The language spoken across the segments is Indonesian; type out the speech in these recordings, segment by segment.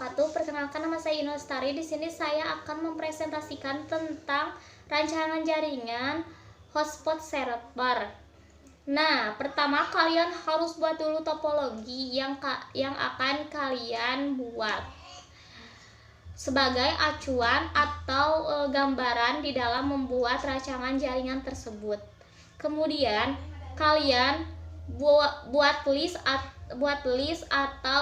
wabarakatuh. Perkenalkan, nama saya Ino Lestari. Di sini saya akan mempresentasikan tentang rancangan jaringan hotspot server. Nah, pertama kalian harus buat dulu topologi yang akan kalian buat sebagai acuan atau gambaran di dalam membuat rancangan jaringan tersebut. Kemudian kalian buat list atau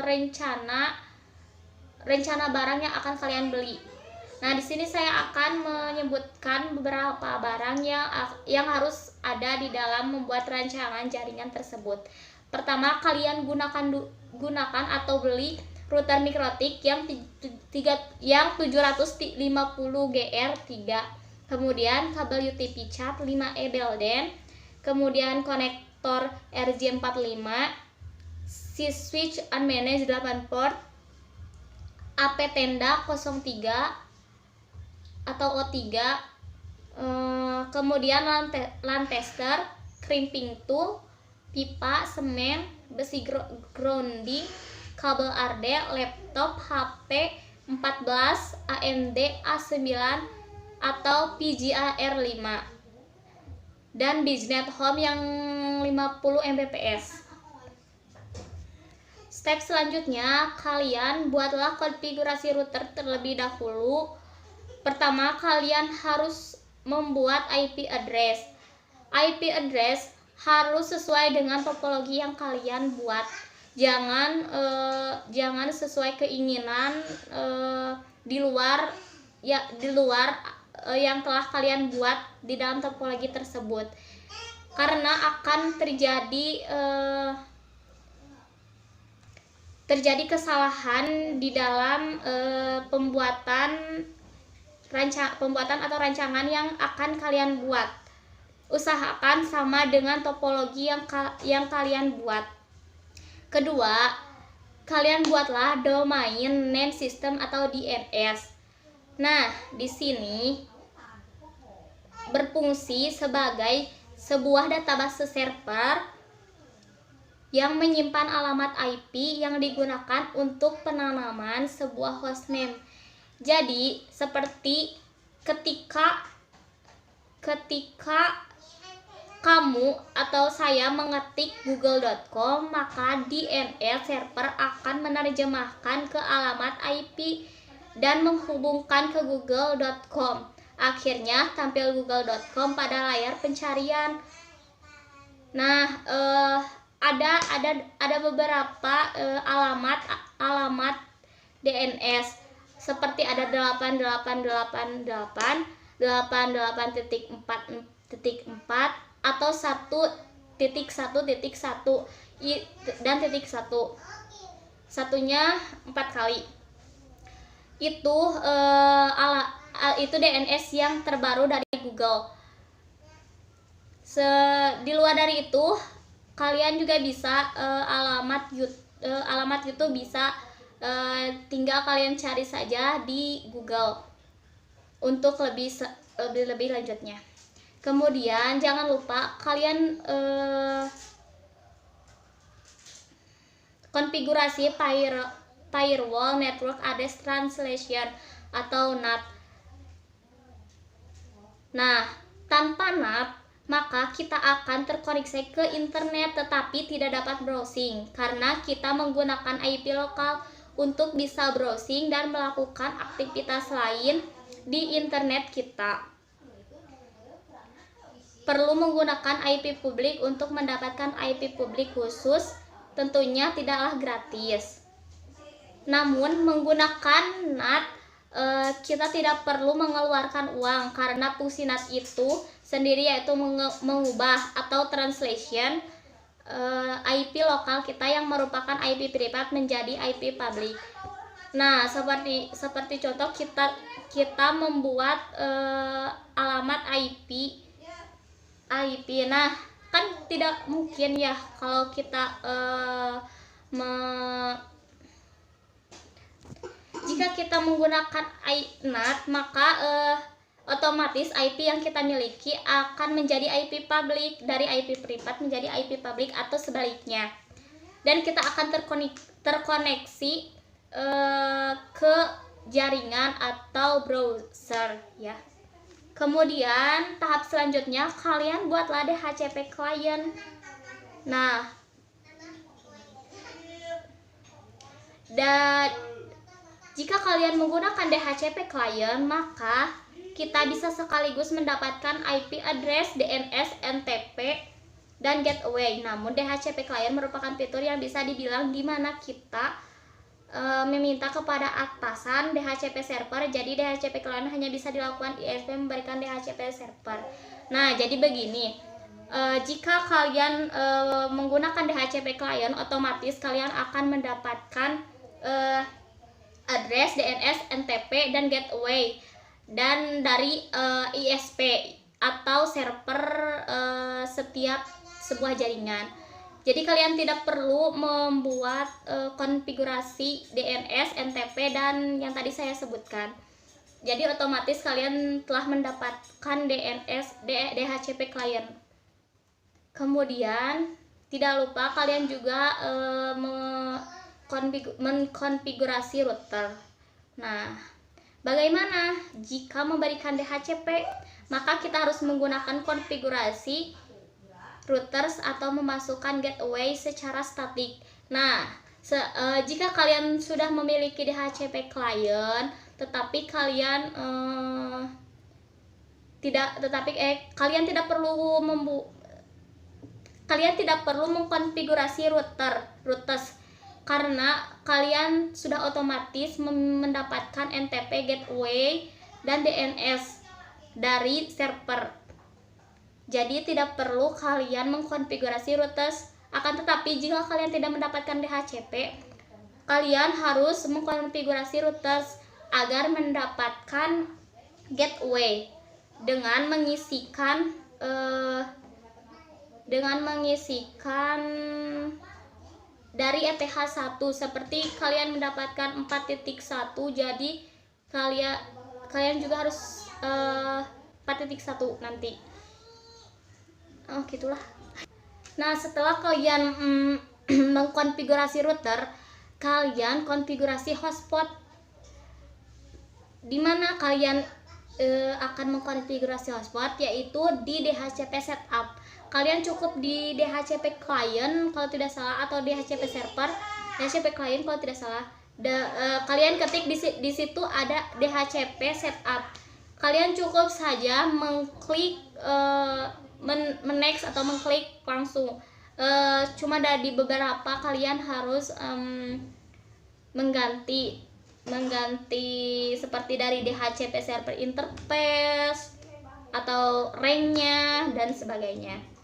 rencana barang yang akan kalian beli. Nah, di sini saya akan menyebutkan beberapa barang yang harus ada di dalam membuat rancangan jaringan tersebut. Pertama, kalian gunakan atau beli router Mikrotik yang 750 GR3. Kemudian kabel UTP Cat 5E Belden. Kemudian konektor RJ45, switch unmanaged 8 port, AP tenda 03 atau O3, kemudian LAN tester, crimping tool, pipa, semen, besi grounding, kabel RD, laptop, HP 14, AMD A9 atau PGA R5, dan Biznet Home yang 50 Mbps. Step selanjutnya, kalian buatlah konfigurasi router terlebih dahulu. Pertama, kalian harus membuat IP address. IP address harus sesuai dengan topologi yang kalian buat. Jangan sesuai keinginan di luar yang telah kalian buat di dalam topologi tersebut, karena akan terjadi kesalahan di dalam pembuatan atau rancangan yang akan kalian buat. Usahakan sama dengan topologi yang kalian buat. Kedua, kalian buatlah domain name system atau DNS. Nah, di sini berfungsi sebagai sebuah database server yang menyimpan alamat IP yang digunakan untuk penanaman sebuah hostname. Jadi, seperti ketika kamu atau saya mengetik google.com, maka DNS server akan menerjemahkan ke alamat IP dan menghubungkan ke google.com. Akhirnya tampil google.com pada layar pencarian. Nah, ada beberapa alamat DNS, seperti ada 8888, 88.4.4 atau 1.1.1 dan titik 1. Satunya 4 kali. Itu DNS yang terbaru dari Google. Di luar dari itu, kalian juga bisa alamat YouTube bisa tinggal kalian cari saja di Google untuk lebih lanjutnya. Kemudian jangan lupa kalian konfigurasi Firewall Network Address Translation atau NAT. Nah, tanpa NAT, maka kita akan terkoneksi ke internet tetapi tidak dapat browsing, karena kita menggunakan IP lokal untuk bisa browsing dan melakukan aktivitas lain di internet kita. Perlu menggunakan IP publik. Untuk mendapatkan IP publik khusus tentunya tidaklah gratis. Namun menggunakan NAT kita tidak perlu mengeluarkan uang, karena fungsi NAT itu sendiri yaitu mengubah atau translation IP lokal kita yang merupakan IP privat menjadi IP publik. Nah, seperti contoh kita membuat alamat IP. Nah, kan tidak mungkin ya kalau kita jika kita menggunakan NAT, maka otomatis IP yang kita miliki akan menjadi IP publik, dari IP privat menjadi IP publik atau sebaliknya. Dan kita akan terkoneksi ke jaringan atau browser ya. Kemudian tahap selanjutnya kalian buatlah DHCP client. Nah, dan jika kalian menggunakan DHCP client, maka kita bisa sekaligus mendapatkan IP address, DNS, NTP, dan gateway. Namun DHCP client merupakan fitur yang bisa dibilang di mana kita meminta kepada atasan DHCP server. Jadi DHCP client hanya bisa dilakukan ISP memberikan DHCP server. Nah, jadi begini. Jika kalian menggunakan DHCP client, otomatis kalian akan mendapatkan address, DNS, NTP, dan gateway dan dari ISP atau server setiap sebuah jaringan. Jadi kalian tidak perlu membuat konfigurasi DNS, NTP, dan yang tadi saya sebutkan. Jadi otomatis kalian telah mendapatkan DHCP client. Kemudian tidak lupa kalian juga mengkonfigurasi router. Nah, bagaimana jika memberikan DHCP? Maka kita harus menggunakan konfigurasi routers atau memasukkan gateway secara statik. Nah, jika kalian sudah memiliki DHCP client, tetapi kalian kalian tidak perlu mengkonfigurasi routers karena kalian sudah otomatis mendapatkan NTP, gateway, dan DNS dari server. Jadi tidak perlu kalian mengkonfigurasi routers. Akan tetapi jika kalian tidak mendapatkan DHCP, kalian harus mengkonfigurasi routers agar mendapatkan gateway dengan mengisikan dari ETH1 seperti kalian mendapatkan 4.1, jadi kalian juga harus 4.1 nanti. Oh, gitulah. Nah, setelah kalian mengkonfigurasi router, kalian konfigurasi hotspot. Di mana kalian akan mengkonfigurasi hotspot, yaitu di DHCP setup. Kalian cukup di DHCP client kalau tidak salah, atau DHCP server, DHCP client kalau tidak salah. Kalian ketik di situ ada DHCP setup. Kalian cukup saja mengklik next atau mengklik langsung. Cuma di beberapa kalian harus mengganti seperti dari DHCP server interface atau ranknya dan sebagainya.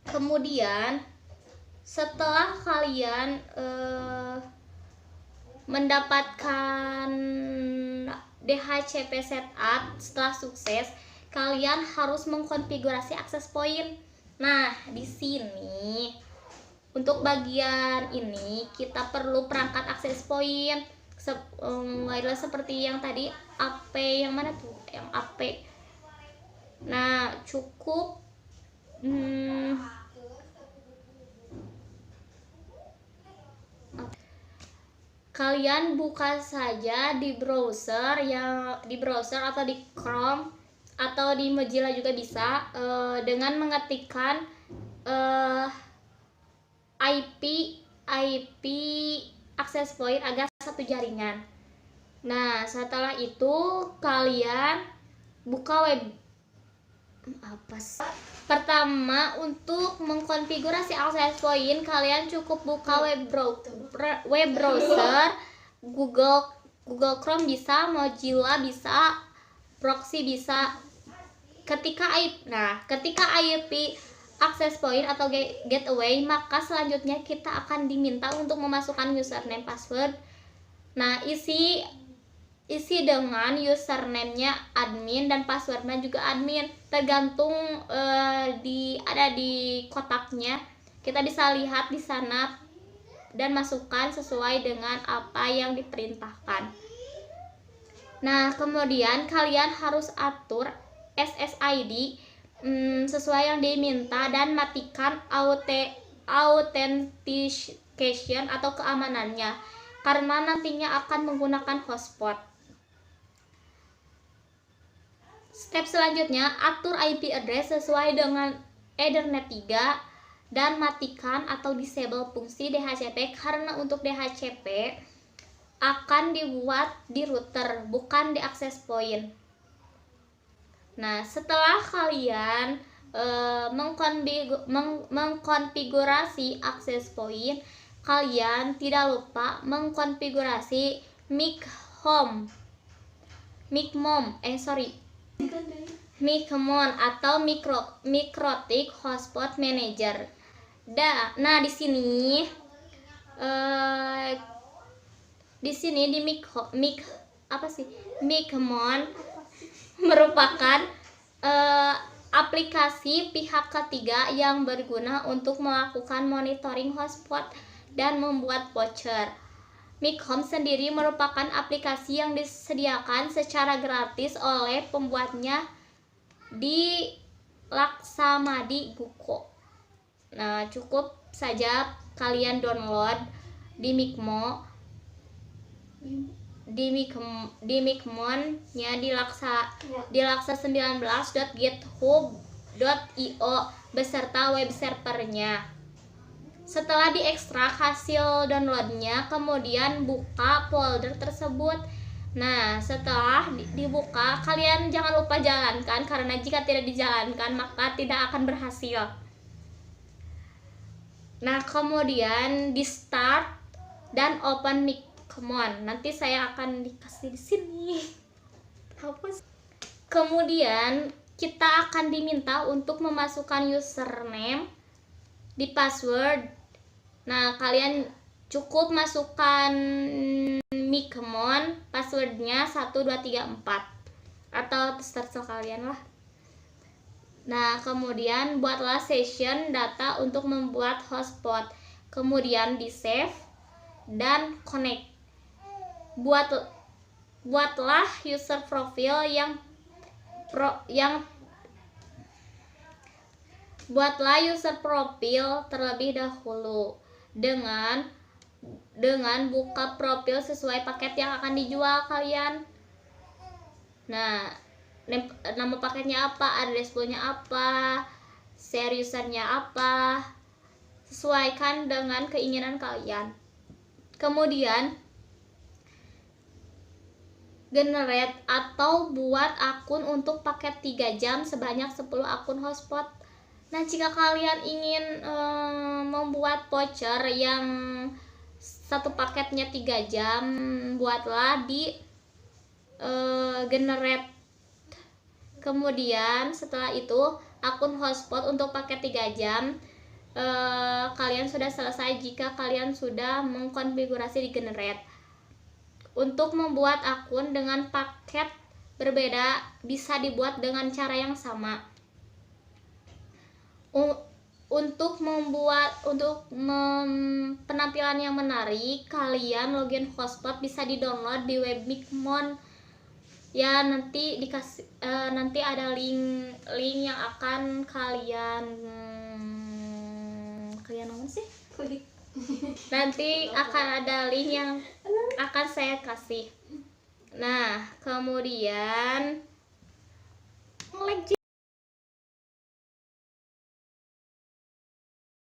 Kemudian setelah kalian mendapatkan DHCP setup setelah sukses, kalian harus mengkonfigurasi access point. Nah, di sini untuk bagian ini kita perlu perangkat access point. Seperti yang tadi AP, yang mana tuh? Yang AP. Nah, cukup kalian buka saja di browser atau di Chrome atau di Mozilla juga bisa, dengan mengetikkan IP access point agar satu jaringan. Nah, setelah itu kalian buka pertama, untuk mengkonfigurasi access point kalian cukup buka web browser, Google Chrome bisa, Mozilla bisa, proxy bisa. Ketika IP access point atau gateway, maka selanjutnya kita akan diminta untuk memasukkan username password. Nah, isi dengan username-nya admin dan passwordnya juga admin, tergantung ada di kotaknya. Kita bisa lihat di sana dan masukkan sesuai dengan apa yang diperintahkan. Nah, kemudian kalian harus atur SSID sesuai yang diminta dan matikan authentication atau keamanannya. karena nantinya akan menggunakan hotspot. Step selanjutnya, atur IP address sesuai dengan Ethernet 3 dan matikan atau disable fungsi DHCP karena untuk DHCP akan dibuat di router, bukan di access point. Nah, setelah kalian mengkonfigurasi access point, kalian tidak lupa mengkonfigurasi Micmon atau Mikrotik Hotspot Manager. Nah, di sini di Micmon merupakan aplikasi pihak ketiga yang berguna untuk melakukan monitoring hotspot dan membuat voucher. Micmon sendiri merupakan aplikasi yang disediakan secara gratis oleh pembuatnya di Laksamadi Buko. Nah, cukup saja kalian download di Micmon nya di laksa19.github.io beserta web servernya. Setelah diekstrak hasil downloadnya, kemudian buka folder tersebut. Nah, setelah dibuka, kalian jangan lupa jalankan, karena jika tidak dijalankan maka tidak akan berhasil. Nah, kemudian di start dan open Micmon. Nanti saya akan dikasih di sini. Kemudian kita akan diminta untuk memasukkan username di password. Nah, kalian cukup masukkan Micmon passwordnya 1234 atau terserah kalian lah. Nah, kemudian buatlah session data untuk membuat hotspot, kemudian di save dan connect. Buatlah user profile buatlah user profile terlebih dahulu dengan buka profil sesuai paket yang akan dijual kalian. Nah, nama paketnya apa, address poolnya apa, share usernya apa, sesuaikan dengan keinginan kalian. Kemudian generate atau buat akun untuk paket 3 jam sebanyak 10 akun hotspot. Nah, jika kalian ingin membuat voucher yang satu paketnya 3 jam, buatlah di generate. Kemudian setelah itu akun hotspot untuk paket 3 jam kalian sudah selesai jika kalian sudah mengkonfigurasi di generate. Untuk membuat akun dengan paket berbeda bisa dibuat dengan cara yang sama. Untuk penampilan yang menarik, kalian login hotspot bisa di-download di web Micmon. Ya, nanti ada link yang akan kalian apa sih? Klik. Nanti akan ada link yang akan saya kasih. Nah, kemudian